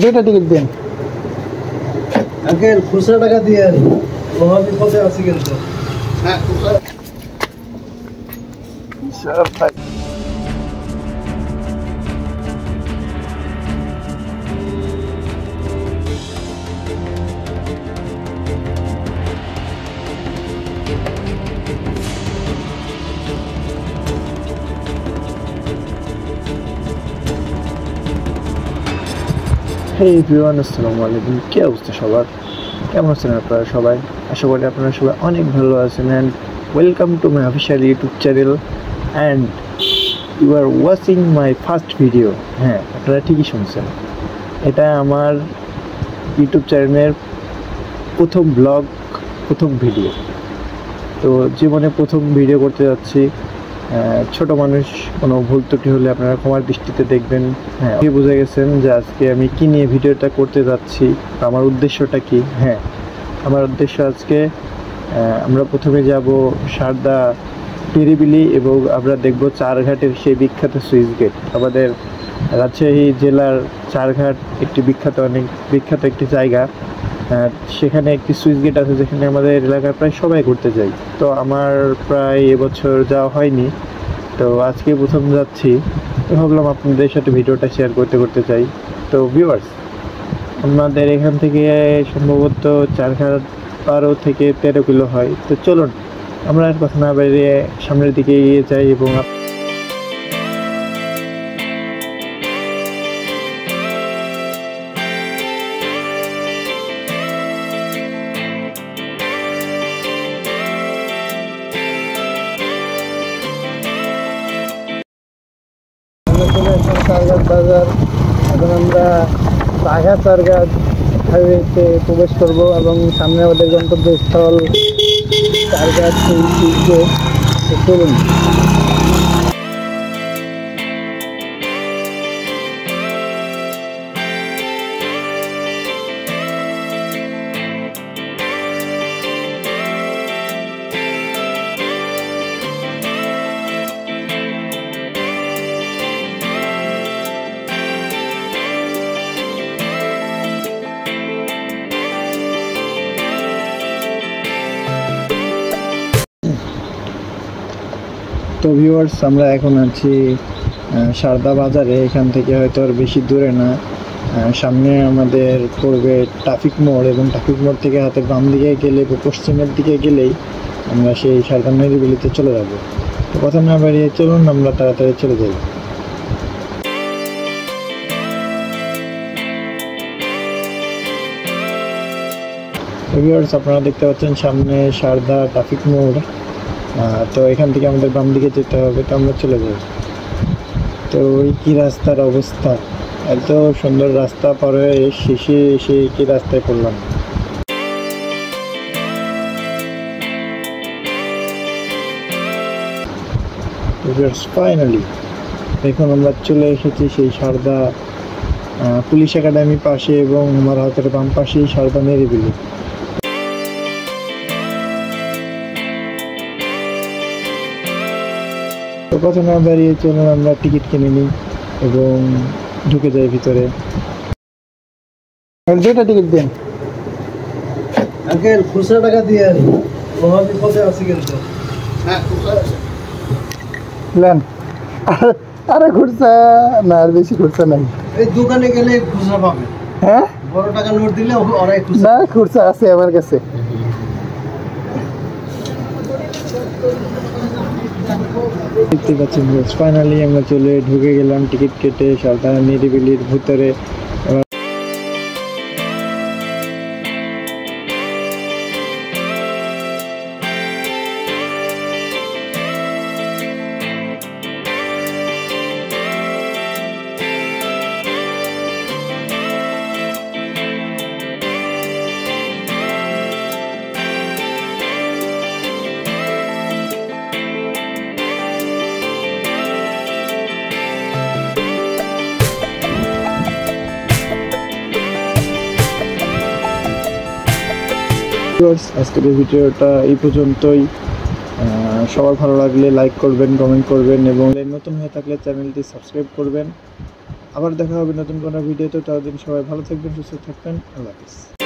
দুইটা টিকিট দিন আঙ্কেল, খুচরা টাকা দিয়ে মহা বিপদে আছি কিন্তু। হ্যাঁ, হেই এভরিওয়ান, আসসালামু আলাইকুম। কি অবস্থা সবার? কেমন আছেন আপনারা সবাই? আশা করি আপনারা সবাই অনেক ভালো আছেন। And welcome to my official YouTube channel and you are watching my first video. হ্যাঁ, আপনারা ঠিকই শুনছেন, এটা আমার ইউটিউব চ্যানেলের প্রথম ব্লগ, প্রথম ভিডিও। তো জীবনে প্রথম ভিডিও করতে যাচ্ছি। ছোট মানুষ, কোনো ভুল ত্রুটি হলে আপনারা ক্ষমার দৃষ্টিতে দেখবেন। হ্যাঁ, বুঝে গেছেন যে আজকে আমি কী নিয়ে ভিডিওটা করতে যাচ্ছি, আমার উদ্দেশ্যটা কি। হ্যাঁ, আমার উদ্দেশ্য আজকে আমরা প্রথমে যাব সারদা টেরিবিলি এবং আমরা দেখব চারঘাটের সেই বিখ্যাত সুইচ গেট। আমাদের রাজশাহী জেলার চারঘাট একটি অনেক বিখ্যাত একটি জায়গা। সেখানে একটি সুইচ গেট আছে যেখানে আমাদের এলাকায় প্রায় সবাই ঘুরতে যায়। তো আমার প্রায় এবছর যাওয়া হয়নি, তো আজকে প্রথম যাচ্ছি। তো ভাবলাম আপনাদের সাথে ভিডিওটা শেয়ার করতে চাই। তো ভিউয়ার্স, আমাদের এখান থেকে সম্ভবত চারঘাট 12 থেকে 13 কিলো হয়। তো চলুন আমরা আর কথা না বেরিয়ে সামনের দিকে এগিয়ে যাই এবং চারঘাট বাজার। এখন আমরা চারঘাট হাইওয়েতে প্রবেশ করব এবং সামনে আমাদের গন্তব্যস্থল চারঘাট সুইচ গেট। চলুন। তো ভিউয়ার্স, আমরা এখন আছি সারদা বাজারে। এখান থেকে হয়তো আর বেশি দূরে না, সামনে আমাদের পড়বে ট্রাফিক মোড় এবং ট্রাফিক মোড় থেকে হাতের বাম দিকে গেলে বা পশ্চিমের দিকে গেলেই আমরা সেই সারদা নিরিবিলিতে চলে যাব। তো কথা না বাড়িয়ে চলুন আমরা তাড়াতাড়ি চলে যাই। ভিউয়ার্স, আপনারা দেখতে পাচ্ছেন সামনে সারদা ট্রাফিক মোড়। তো এখান থেকে আমাদের বাম দিকে যেতে হবে। তো আমরা চলে যাই। তো এই কি রাস্তার অবস্থা! এত সুন্দর রাস্তা পার হয়ে শেষে এসে কি রাস্তায় পড়লাম। ফাইনালি এখন আমরা চলে এসেছি সেই সারদা পুলিশ একাডেমির পাশে এবং আমার হাতের বাম পাশেই সারদা নিরিবিলি। তো কথা না দাঁড়িয়ে চলুন আমরা টিকিট কিনে নিই এবং ঢুকে যাই ভিতরে। দুইটা টিকিট দিন আঙ্কেল, খুচরা টাকা দিয়ে মহা বিপদে আছি কিন্তু। হ্যাঁ, নেন। আরে খুচরা না, আর বেশি খুচরা নাই। এই দোকানে গেলে খুচরা পাবে। হ্যাঁ, বড় টাকা নোট দিলে ওরাই খুচরা। না, খুচরা আছে আমার কাছে। দেখতে পাচ্ছেন ফাইনালি আমরা ঢুকে গেলাম টিকিট কেটে সারদা নিরিবিলির ভিতরে। আজকের এই ভিডিওটা এই পর্যন্তই। সবার ভালো লাগলে লাইক করবেন, কমেন্ট করবেন এবং নতুন হয়ে থাকলে চ্যানেলটি সাবস্ক্রাইব করবেন। আবার দেখা হবে নতুন কোনো ভিডিওতে। ততদিন সবাই ভালো থাকবেন, সুস্থ থাকবেন। আল্লাহ হাফিজ।